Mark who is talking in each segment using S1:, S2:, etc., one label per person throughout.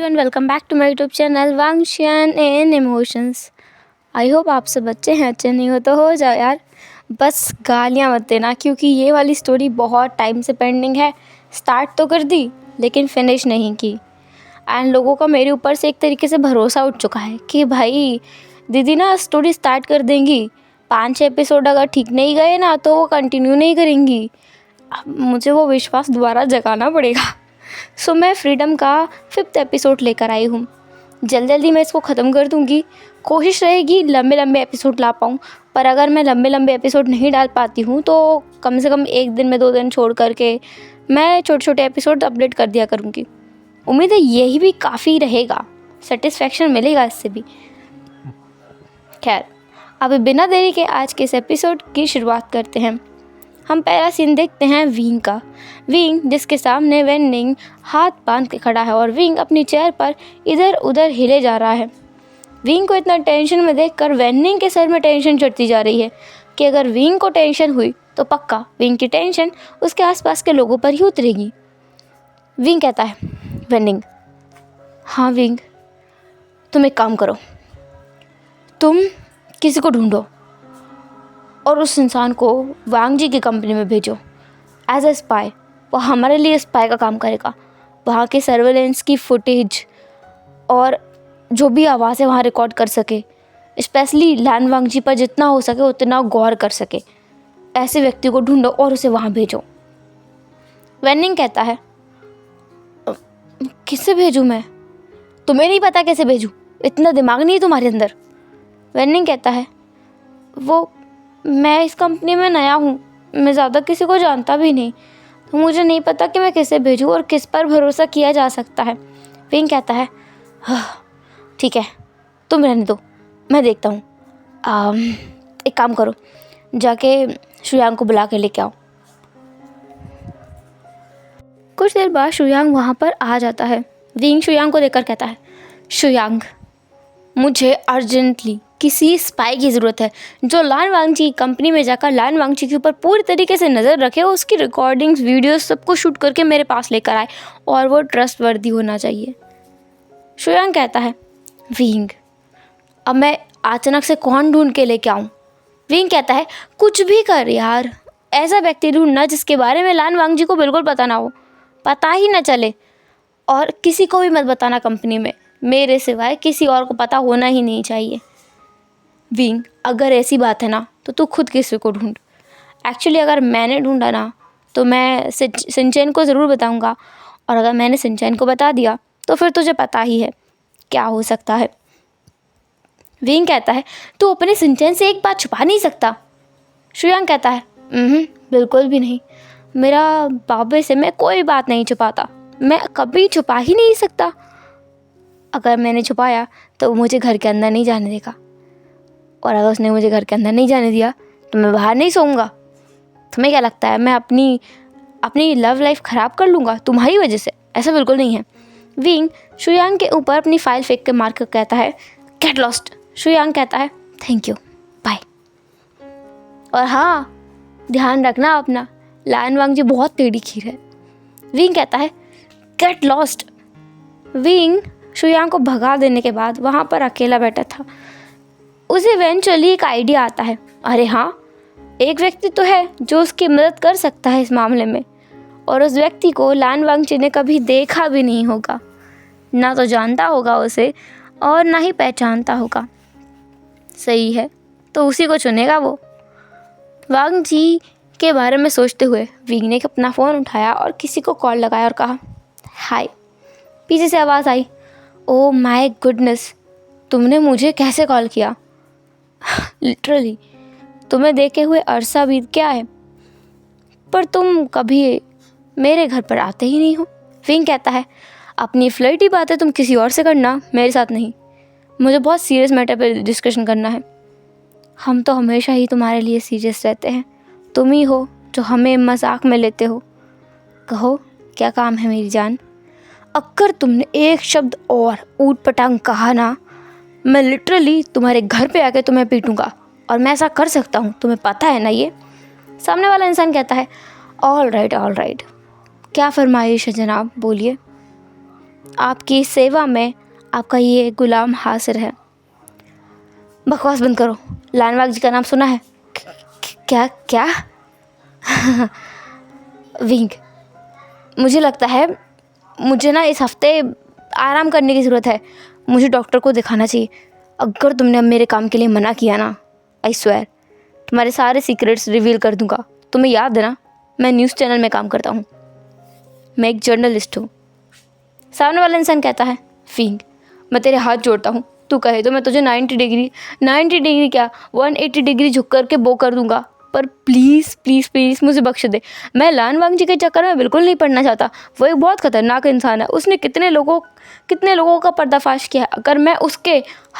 S1: Everyone, welcome back to my YouTube channel वांगशियन in emotions. I hope आप सब अच्छे हैं। अच्छे नहीं हो तो हो जाओ यार, बस गालियाँ मत देना, क्योंकि ये वाली स्टोरी बहुत टाइम से पेंडिंग है। स्टार्ट तो कर दी लेकिन फिनिश नहीं की। एंड लोगों का मेरे ऊपर से एक तरीके से भरोसा उठ चुका है कि भाई दीदी ना स्टोरी स्टार्ट कर देंगी, 5-6 एपिसोड अगर ठीक नहीं गए ना तो वो कंटिन्यू नहीं करेंगी। अब मुझे वो विश्वास दोबारा जगाना पड़ेगा। सो मैं फ्रीडम का 5th एपिसोड लेकर आई हूँ। जल्दी मैं इसको ख़त्म कर दूँगी। कोशिश रहेगी लंबे लंबे एपिसोड ला पाऊँ, पर अगर मैं लंबे लंबे एपिसोड नहीं डाल पाती हूँ तो कम से कम 1 दिन में 2 दिन छोड़ करके मैं छोटे छोटे एपिसोड अपडेट कर दिया करूँगी। उम्मीद है यही भी काफ़ी रहेगा, सेटिस्फेक्शन मिलेगा इससे भी। खैर, अब बिना देरी के आज के इस एपिसोड की शुरुआत करते हैं। हम पहला सीन देखते हैं विंग का। विंग जिसके सामने वेनिंग हाथ बांध के खड़ा है और विंग अपनी चेयर पर इधर उधर हिले जा रहा है। विंग को इतना टेंशन में देखकर वेनिंग के सर में टेंशन चढ़ती जा रही है कि अगर विंग को टेंशन हुई तो पक्का विंग की टेंशन उसके आसपास के लोगों पर ही उतरेगी। विंग कहता है, वेनिंग, हाँ विंग, तुम एक काम करो, तुम किसी को ढूंढो और उस इंसान को वांग जी की कंपनी में भेजो एज ए स्पाई। वो हमारे लिए स्पाई का काम करेगा। वहाँ के सर्वेलेंस की फुटेज और जो भी आवाज़ें वहाँ रिकॉर्ड कर सके, स्पेशली लैन वांग जी पर जितना हो सके उतना गौर कर सके, ऐसे व्यक्ति को ढूंढो और उसे वहाँ भेजो। वेनिंग कहता है, किससे भेजूँ मैं? तुम्हें नहीं पता कैसे भेजूँ? इतना दिमाग नहीं तुम्हारे अंदर? वेनिंग कहता है, वो मैं इस कंपनी में नया हूँ, मैं ज़्यादा किसी को जानता भी नहीं, तो मुझे नहीं पता कि मैं किसे भेजूँ और किस पर भरोसा किया जा सकता है। विंग कहता है, ठीक है, तुम रहने दो, मैं देखता हूँ। एक काम करो, जाके शुयांग को बुला के लेके आओ। कुछ देर बाद शुयांग वहाँ पर आ जाता है। विंग शुयांग को देखकर कहता है, शुयांग, मुझे अर्जेंटली किसी स्पाई की ज़रूरत है जो लान वांगची कंपनी में जाकर लान वांगची के ऊपर पूरी तरीके से नज़र रखे और उसकी रिकॉर्डिंग्स, वीडियोस सबको शूट करके मेरे पास लेकर आए, और वो ट्रस्टवर्दी होना चाहिए। शुयांग कहता है, विंग, अब मैं अचानक से कौन ढूंढ के लेके आऊँ? विंग कहता है, कुछ भी कर यार, ऐसा व्यक्ति ढूंढना जिसके बारे में लान वांगजी को बिल्कुल पता ना हो, पता ही ना चले, और किसी को भी मत बताना कंपनी में, मेरे सिवाय किसी और को पता होना ही नहीं चाहिए। विंग, अगर ऐसी बात है ना तो तू खुद किसी को ढूंढ। एक्चुअली अगर मैंने ढूंढा ना तो मैं सिंचैन को ज़रूर बताऊंगा, और अगर मैंने सिंचैन को बता दिया तो फिर तुझे पता ही है क्या हो सकता है। विंग कहता है, तू अपने सिंचैन से एक बात छुपा नहीं सकता। शुयांग कहता है, बिल्कुल भी नहीं, मेरा बाबे से मैं कोई बात नहीं छुपाता, मैं कभी छुपा ही नहीं सकता। अगर मैंने छुपाया तो वो मुझे घर के अंदर नहीं जाने देगा, और अगर उसने मुझे घर के अंदर नहीं जाने दिया तो मैं बाहर नहीं सोऊंगा। तुम्हें क्या लगता है मैं अपनी लव लाइफ ख़राब कर लूँगा तुम्हारी वजह से? ऐसा बिल्कुल नहीं है। विंग शुयांग के ऊपर अपनी फाइल फेंक के मार कर कहता है, गेट लॉस्ट। शुयांग कहता है, थैंक यू, बाय। और हाँ, ध्यान रखना अपना, लान वांग जी बहुत टेढ़ी खीर है। विंग कहता है, गेट लॉस्ट। विंग शुयांग को भगा देने के बाद वहाँ पर अकेला बैठा था। उसे इवेंचुअली एक आइडिया आता है, अरे हाँ, एक व्यक्ति तो है जो उसकी मदद कर सकता है इस मामले में, और उस व्यक्ति को लान वांगची ने कभी देखा भी नहीं होगा, ना तो जानता होगा उसे और ना ही पहचानता होगा। सही है, तो उसी को चुनेगा वो। वांगची के बारे में सोचते हुए विंग ने अपना फ़ोन उठाया और किसी को कॉल लगाया और कहा, हाय। पीछे से आवाज़ आई, ओ माय गुडनेस, तुमने मुझे कैसे कॉल किया? लिटरली तुम्हें देखे हुए अरसा बीत गया है, पर तुम कभी मेरे घर पर आते ही नहीं हो। विंग कहता है, अपनी फ्लर्टी बातें तुम किसी और से करना, मेरे साथ नहीं, मुझे बहुत सीरियस मैटर पर डिस्कशन करना है। हम तो हमेशा ही तुम्हारे लिए सीरियस रहते हैं, तुम ही हो जो हमें मजाक में लेते हो। कहो क्या काम है मेरी जान? अगर तुमने एक शब्द और ऊट पटांग कहा ना, मैं लिटरली तुम्हारे घर पे आके तुम्हें पीटूंगा, और मैं ऐसा कर सकता हूँ, तुम्हें पता है ना ये। सामने वाला इंसान कहता है, ऑल राइट, क्या फरमाइश है जनाब, बोलिए। आपकी सेवा में आपका ये गुलाम हाजिर है। बकवास बंद करो। लानवाग जी का नाम सुना है? क्या क्या? विंग, मुझे लगता है मुझे ना इस हफ्ते आराम करने की ज़रूरत है। मुझे डॉक्टर को दिखाना चाहिए। अगर तुमने अब मेरे काम के लिए मना किया ना, आई स्वेयर तुम्हारे सारे सीक्रेट्स रिवील कर दूंगा। तुम्हें याद है ना, मैं न्यूज़ चैनल में काम करता हूँ, मैं एक जर्नलिस्ट हूँ। सामने वाला इंसान कहता है, विंग मैं तेरे हाथ जोड़ता हूँ, तू कहे तो मैं तुझे 90 डिग्री क्या 180 डिग्री झुक करके बो कर दूंगा, पर प्लीज़ प्लीज़ प्लीज़ मुझे बख्श दे। मैं लानवांग जी के चक्कर में बिल्कुल नहीं पड़ना चाहता। वो एक बहुत ख़तरनाक इंसान है। उसने कितने लोगों का पर्दाफाश किया है। अगर मैं उसके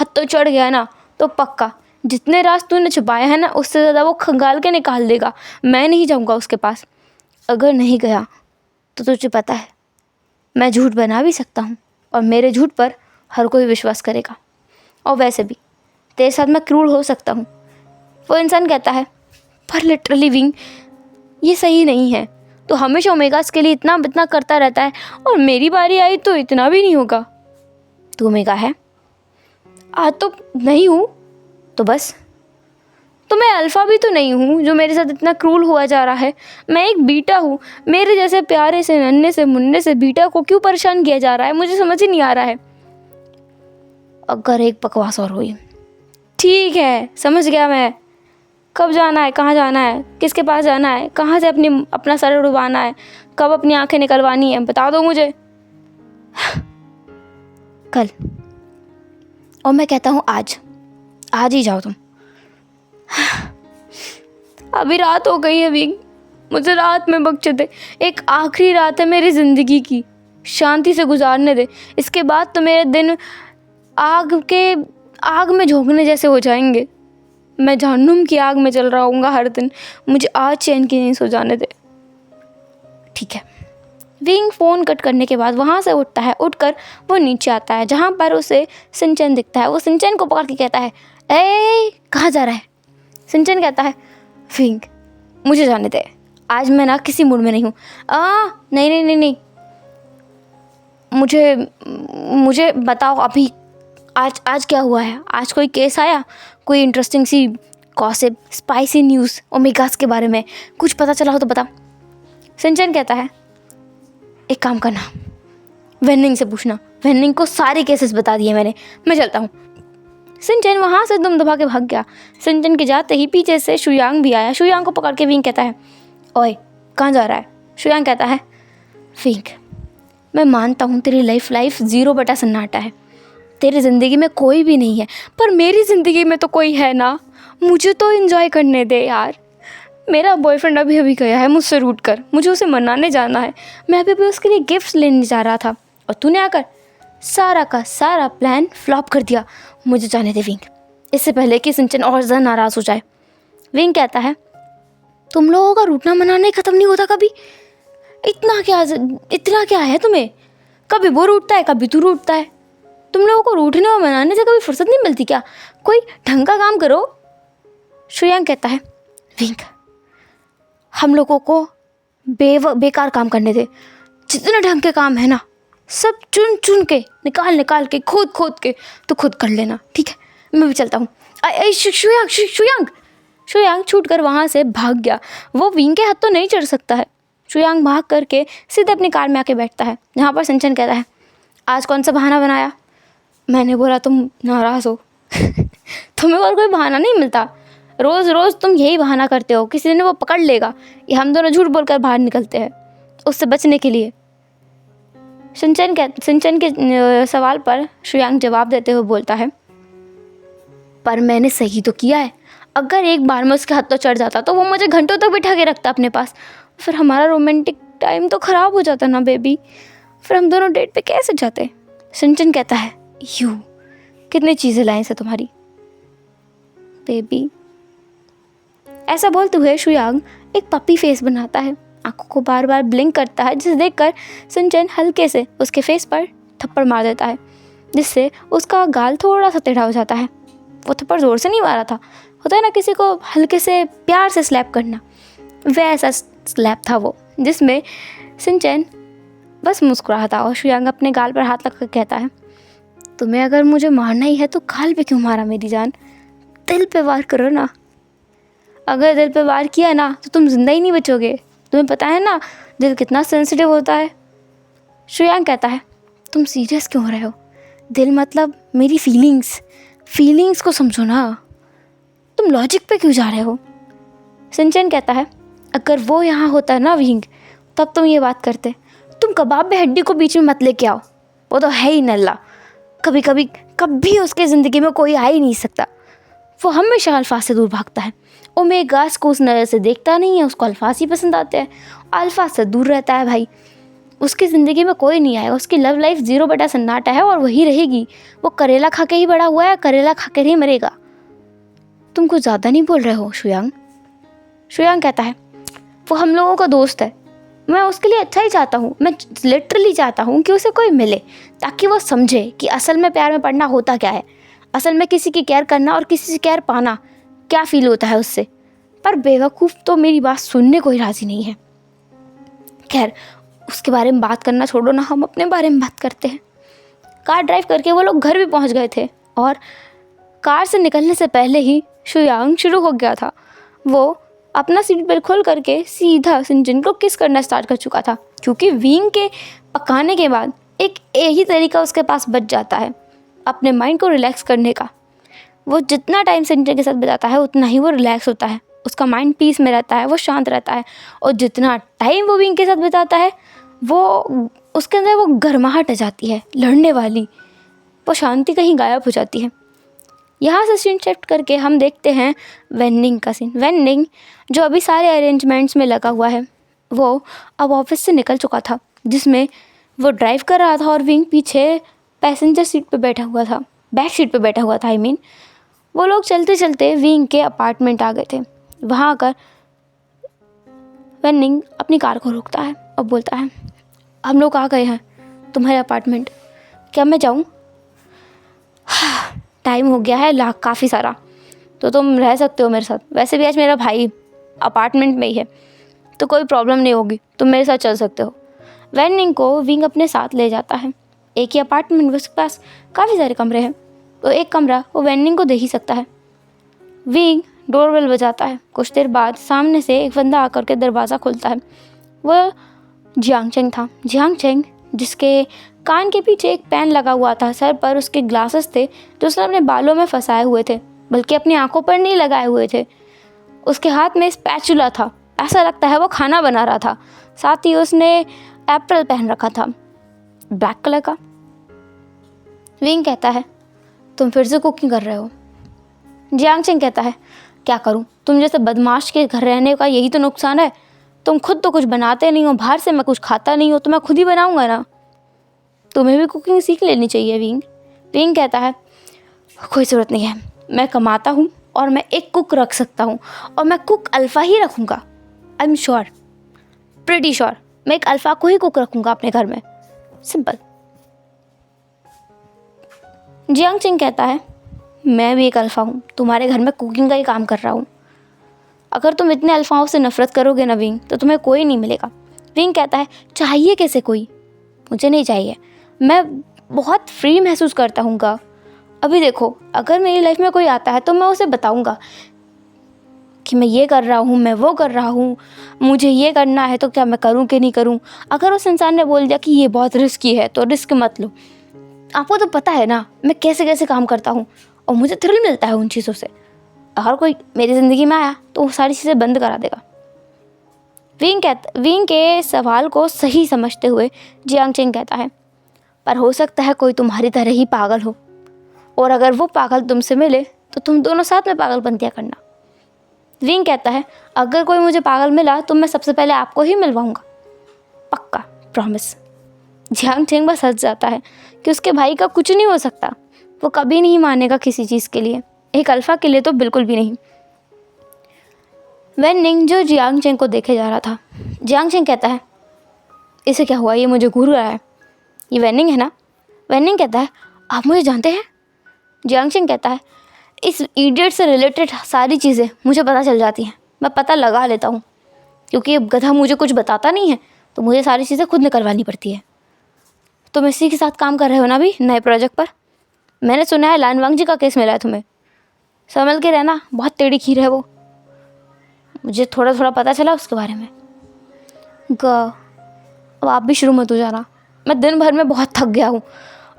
S1: हत्थों चढ़ गया ना तो पक्का जितने राज तूने छुपाए हैं ना उससे ज़्यादा वो खंगाल के निकाल देगा। मैं नहीं जाऊँगा उसके पास। अगर नहीं गया तो तुझे पता है मैं झूठ बना भी सकता हूँ और मेरे झूठ पर हर कोई विश्वास करेगा। और वैसे भी तेरे साथ मैं क्रूर हो सकता हूँ। वो इंसान कहता है, पर लिटरली विंग ये सही नहीं है। तो हमेशा ओमेगास के लिए इतना करता रहता है और मेरी बारी आई तो इतना भी नहीं होगा। तू ओमेगा है? आज तो नहीं हूँ तो बस। तो मैं अल्फ़ा भी तो नहीं हूँ जो मेरे साथ इतना क्रूर हुआ जा रहा है। मैं एक बीटा हूँ। मेरे जैसे प्यारे से नन्हे से मुन्ने से बीटा को क्यों परेशान किया जा रहा है, मुझे समझ ही नहीं आ रहा है। अगर एक बकवास और हुई। ठीक है, समझ गया मैं। कब जाना है, कहाँ जाना है, किसके पास जाना है, कहाँ से अपना सर उड़वाना है, कब अपनी आंखें निकलवानी है, बता दो मुझे। कल। और मैं कहता हूँ आज ही जाओ तुम। अभी रात हो गई है विंग, मुझे रात में बख्श दे। एक आखिरी रात है मेरी ज़िंदगी की, शांति से गुजारने दे। इसके बाद तो मेरे दिन आग में झोंकने जैसे हो जाएंगे। मैं जहन्नुम की आग में जल रहा हूँगा हर दिन। मुझे आज चैन की नींद सो जाने दे। ठीक है। विंग फ़ोन कट करने के बाद वहाँ से उठता है। उठकर वो नीचे आता है जहाँ पर उसे सिंचन दिखता है। वो सिंचन को पकड़ के कहता है, ए कहाँ जा रहा है? सिंचन कहता है, विंग मुझे जाने दे, आज मैं ना किसी मूड में नहीं हूँ। नहीं, मुझे बताओ अभी आज क्या हुआ है? आज कोई केस आया, कोई इंटरेस्टिंग सी गॉसिप, स्पाइसी न्यूज़ ओमेगास के बारे में कुछ पता चला हो तो बता। सिंचन कहता है, एक काम करना, वेनिंग से पूछना। वेनिंग को सारे केसेस बता दिए मैंने, मैं चलता हूँ। सिंचन वहाँ से दुम दबा के भाग गया। सिंचन के जाते ही पीछे से शुयांग भी आया। शुयांग को पकड़ के विंग कहता है, ओए कहाँ जा रहा है? शुयांग कहता है, विंग मैं मानता हूँ तेरी लाइफ 0 सन्नाटा है, तेरी ज़िंदगी में कोई भी नहीं है, पर मेरी ज़िंदगी में तो कोई है ना। मुझे तो एंजॉय करने दे यार। मेरा बॉयफ्रेंड अभी गया है मुझसे रूठ कर, मुझे उसे मनाने जाना है। मैं अभी उसके लिए गिफ्ट्स लेने जा रहा था और तूने आकर सारा का सारा प्लान फ्लॉप कर दिया। मुझे जाने दे विंग, इससे पहले कि सिंचन और ज़्यादा नाराज़ हो जाए। विंग कहता है, तुम लोगों का रूठना मनाना ही ख़त्म नहीं होता कभी? इतना क्या है तुम्हें? कभी वो रूठता है, कभी तू रूठता है। तुम लोगों को रूठने और मनाने से कभी फुर्सत नहीं मिलती क्या? कोई ढंग का काम करो। शुयांग कहता है, विंग हम लोगों को बेकार काम करने दे। जितने ढंग के काम है ना सब चुन के निकाल के खोद के तो खुद कर लेना, ठीक है? मैं भी चलता हूँ। शुयांग छूट कर वहाँ से भाग गया। वो विंग के हाथ तो नहीं चढ़ सकता है। शुयांग भाग करके सीधे अपनी कार में आके बैठता है जहाँ पर सिंचन कहता है, आज कौन सा बहाना बनाया? मैंने बोला तुम नाराज़ हो। तुम्हें और कोई बहाना नहीं मिलता, रोज़ तुम यही बहाना करते हो। किसी दिन वो पकड़ लेगा। ये हम दोनों झूठ बोलकर बाहर निकलते हैं उससे बचने के लिए। सिंचन के सवाल पर शुयांग जवाब देते हुए बोलता है, पर मैंने सही तो किया है। अगर एक बार में उसके हाथ तो चढ़ जाता तो वो मुझे घंटों तक बिठा के रखता अपने पास, फिर हमारा रोमांटिक टाइम तो ख़राब हो जाता ना बेबी। फिर हम दोनों डेट पे कैसे जाते? सिंचन कहता है, यू कितनी चीज़ें लाए से तुम्हारी बेबी। ऐसा बोलते हुए शुयांग एक पपी फेस बनाता है, आंखों को बार बार ब्लिंक करता है, जिसे देखकर सिंचन हल्के से उसके फेस पर थप्पड़ मार देता है, जिससे उसका गाल थोड़ा सा टेढ़ा हो जाता है। वो थप्पड़ ज़ोर से नहीं मारा था, होता है ना किसी को हल्के से प्यार से स्लैप करना, वैसा स्लैप था वो, जिसमें सिंचन बस मुस्कुराता और शुयांग अपने गाल पर हाथ रखकर कहता है, तुम्हें अगर मुझे मारना ही है तो गाल पे क्यों मारा मेरी जान, दिल पे वार करो ना। अगर दिल पे वार किया ना तो तुम जिंदा ही नहीं बचोगे, तुम्हें पता है ना दिल कितना सेंसिटिव होता है। शुयांग कहता है, तुम सीरियस क्यों हो रहे हो, दिल मतलब मेरी फीलिंग्स को समझो ना, तुम लॉजिक पे क्यों जा रहे हो। सिंचन कहता है, अगर वो यहाँ होता ना विंग, तब तुम ये बात करते। तुम कबाब में हड्डी को बीच में मत लेके आओ, वो तो है ही नल्ला, कभी उसके ज़िंदगी में कोई आ ही नहीं सकता। वो हमेशा अल्फाज से दूर भागता है, ओमेगास को उस नज़र से देखता नहीं है, उसको अल्फाज ही पसंद आते हैं, अल्फाज से दूर रहता है भाई। उसकी ज़िंदगी में कोई नहीं आएगा, उसकी लव लाइफ 0 सन्नाटा है और वही रहेगी। वो करेला खा के ही बड़ा हुआ है, करेला खा कर ही मरेगा। तुम कुछ ज़्यादा नहीं बोल रहे हो शुयांग। शुयांग कहता है, वो हम लोगों का दोस्त है, मैं उसके लिए अच्छा ही चाहता हूँ, मैं लिटरली चाहता हूँ कि उसे कोई मिले ताकि वो समझे कि असल में प्यार में पड़ना होता क्या है, असल में किसी की केयर करना और किसी से केयर पाना क्या फील होता है उससे। पर बेवकूफ़ तो मेरी बात सुनने को ही राज़ी नहीं है। खैर, उसके बारे में बात करना छोड़ो ना, हम अपने बारे में बात करते हैं। कार ड्राइव करके वो लोग घर भी पहुंच गए थे और कार से निकलने से पहले ही शुयांग शुरू हो गया था। वो अपना सीट बेल्ट खोल करके सीधा सिंचन को किस करना स्टार्ट कर चुका था, क्योंकि विंग के पकाने के बाद एक यही तरीका उसके पास बच जाता है अपने माइंड को रिलैक्स करने का। वो जितना टाइम सिंचन के साथ बिताता है उतना ही वो रिलैक्स होता है, उसका माइंड पीस में रहता है, वो शांत रहता है। और जितना टाइम वो विंग के साथ बिताता है वो उसके अंदर वो गर्माहट आ जाती है लड़ने वाली, वो शांति कहीं गायब हो जाती है। यहाँ से सीन शिफ्ट करके हम देखते हैं वेन्निंग का सीन। वेन्निंग जो अभी सारे अरेंजमेंट्स में लगा हुआ है, वो अब ऑफिस से निकल चुका था, जिसमें वो ड्राइव कर रहा था और विंग पीछे पैसेंजर सीट पे बैठा हुआ था, बैक सीट पे बैठा हुआ था आई मीन। वो लोग चलते चलते विंग के अपार्टमेंट आ गए थे। वहाँ आकर वेन्निंग अपनी कार को रोकता है और बोलता है, हम लोग आ गए हैं तुम्हारे अपार्टमेंट, क्या मैं जाऊँ? टाइम हो गया है काफ़ी सारा, तो तुम रह सकते हो मेरे साथ। वैसे भी आज मेरा भाई अपार्टमेंट में ही है, तो कोई प्रॉब्लम नहीं होगी, तुम मेरे साथ चल सकते हो। वेन्निंग को विंग अपने साथ ले जाता है। एक ही अपार्टमेंट में उसके पास काफ़ी सारे कमरे हैं, तो एक कमरा वो वेन्निंग को दे ही सकता है। विंग डोरबेल बजाता है। कुछ देर बाद सामने से एक बंदा आकर के दरवाज़ा खोलता है। वो जियांग चेंग था। जियांग चेंग जिसके कान के पीछे एक पेन लगा हुआ था, सर पर उसके ग्लासेस थे जो उसने अपने बालों में फंसाए हुए थे, बल्कि अपनी आंखों पर नहीं लगाए हुए थे। उसके हाथ में स्पैचुला था, ऐसा लगता है वो खाना बना रहा था। साथ ही उसने एप्रल पहन रखा था, ब्लैक कलर का। विंग कहता है, तुम फिर से कुकिंग कर रहे हो? जियांग चेंग कहता है, क्या करूं, तुम जैसे बदमाश के घर रहने का यही तो नुकसान है, तुम खुद तो कुछ बनाते नहीं हो, बाहर से मैं कुछ खाता नहीं हो, तो मैं खुद ही बनाऊंगा ना। तुम्हें भी कुकिंग सीख लेनी चाहिए विंग। विंग कहता है, कोई ज़रूरत नहीं है, मैं कमाता हूँ और मैं एक कुक रख सकता हूँ और मैं कुक अल्फ़ा ही रखूँगा। I am sure, pretty sure, मैं एक अल्फ़ा को ही कुक रखूँगा अपने घर में, सिंपल। जियांग चेंग कहता है, मैं भी एक अल्फ़ा हूँ, तुम्हारे घर में कुकिंग का ही काम कर रहा हूँ। अगर तुम इतने अल्फ़ाओं से नफ़रत करोगे ना विंग, तो तुम्हें कोई नहीं मिलेगा। विंग कहता है, चाहिए कैसे कोई? मुझे नहीं चाहिए, मैं बहुत फ्री महसूस करता हूँ। अभी देखो, अगर मेरी लाइफ में कोई आता है तो मैं उसे बताऊँगा कि मैं ये कर रहा हूँ, मैं वो कर रहा हूँ, मुझे ये करना है, तो क्या मैं करूँ कि नहीं करूँ। अगर उस इंसान ने बोल दिया कि ये बहुत रिस्की है तो रिस्क मत लो। आपको तो पता है ना मैं कैसे कैसे काम करता हूँ और मुझे थ्रिल मिलता है उन चीज़ों से। अगर कोई मेरी ज़िंदगी में आया तो वो सारी चीज़ें बंद करा देगा। विंग के सवाल को सही समझते हुए जियांग चेंग कहता है, पर हो सकता है कोई तुम्हारी तरह ही पागल हो, और अगर वो पागल तुमसे मिले तो तुम दोनों साथ में पागलपंतियाँ करना। विंग कहता है, अगर कोई मुझे पागल मिला तो मैं सबसे पहले आपको ही मिलवाऊंगा, पक्का, प्रॉमिस। जियांग चेंग बस हंस जाता है कि उसके भाई का कुछ नहीं हो सकता, वो कभी नहीं मानेगा किसी चीज़ के लिए, एक अल्फ़ा के लिए तो बिल्कुल भी नहीं। वेन्निंग जो जियांग चेंग को देखे जा रहा था, जियांग चेंग कहता है, इसे क्या हुआ, ये मुझे घूर रहा है, ये वेन्निंग है ना? वेन्निंग कहता है, आप मुझे जानते हैं? जियांग चेंग कहता है, इस इडियट से रिलेटेड सारी चीज़ें मुझे पता चल जाती हैं, मैं पता लगा लेता हूँ, क्योंकि अब गधा मुझे कुछ बताता नहीं है तो मुझे सारी चीज़ें खुद निकलवानी पड़ती है। तुम इसी के साथ काम कर रहे हो ना अभी नए प्रोजेक्ट पर? मैंने सुना है लान वांग जी का केस मिला है तुम्हें। संभल के रहना, बहुत टेढ़ी खीर है वो। मुझे थोड़ा थोड़ा पता चला उसके बारे में। अब आप भी शुरू मत हो जाना। मैं दिन भर में बहुत थक गया हूँ।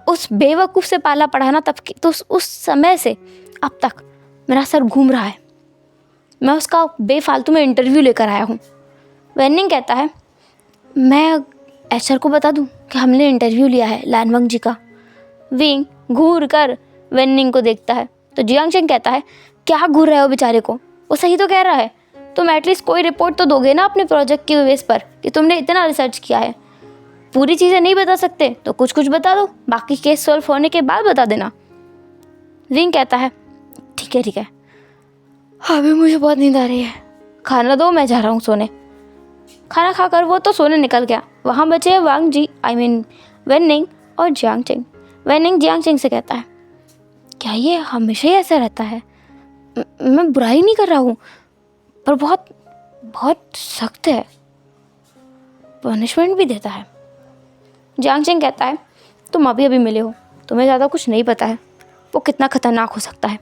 S1: उस बेवकूफ़ से पाला पड़ा है ना तब की, तो उस समय से अब तक मेरा सर घूम रहा है। मैं उसका बेफालतू में इंटरव्यू लेकर आया हूँ। वेनिंग कहता है मैं एचआर को बता दूँ कि हमने इंटरव्यू लिया है लानवंग जी का। विंग घूर कर वेनिंग को देखता है तो जियांगचेंग कहता है क्या घूर रहे हो बेचारे को, वो सही तो कह रहा है। तुम एटलीस्ट कोई रिपोर्ट तो दोगे ना अपने प्रोजेक्ट के बेस पर कि तुमने इतना रिसर्च किया है। पूरी चीज़ें नहीं बता सकते तो कुछ कुछ बता दो, बाकी केस सॉल्व होने के बाद बता देना। विंग कहता है ठीक है ठीक है, अभी मुझे बहुत नींद आ रही है, खाना दो, मैं जा रहा हूँ सोने। खाना खाकर वो तो सोने निकल गया। वहाँ बचे वांग जी, आई मीन वेनिंग और जियांगचेंग। वेनिंग जियांगचेंग से कहता है क्या ये हमेशा ही ऐसा रहता है? मैं बुराई नहीं कर रहा हूँ, पर बहुत बहुत सख्त है, पनिशमेंट भी देता है। जियांगचेंग कहता है तुम अभी अभी मिले हो, तुम्हें ज़्यादा कुछ नहीं पता है वो कितना खतरनाक हो सकता है।